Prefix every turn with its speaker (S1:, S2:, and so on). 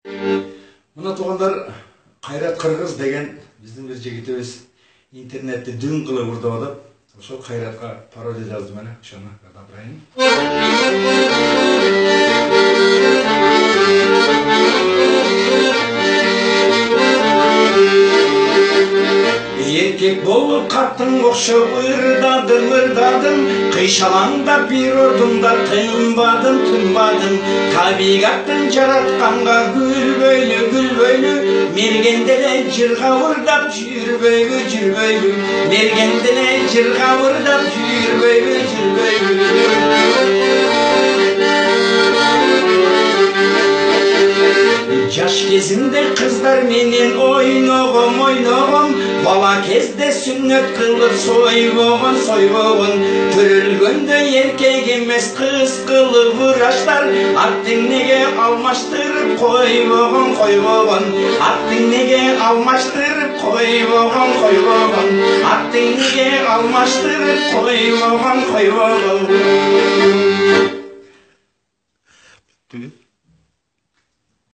S1: Мына туғандар Қайрат Қырғыз деген біздің бір жігітіміз интернетте дүн қылып ұрдап атат. Ошол Қайратқа пародия жаздым эле, ошону кадабырайын. Еркек болып қаттың оқшып ырдадым, қишалаңда бір ордымда тынбадым. Табиғаттың жаратқанға гүлбөйлі, мергенделе жырға ұрдап жүрбөйлі, мергенделе жырға ұрдап жүрбөйлі. Жаш кезімде қыздар менен ойногом, бала кезде сүннет қылып сойбогон, төрөлгөндө еркек емес қыз қылып ырашдар, аттың неге алмаштырып койбогон, аттың неге алмаштырып койбогон, аттың неге алмаштырып койбогон.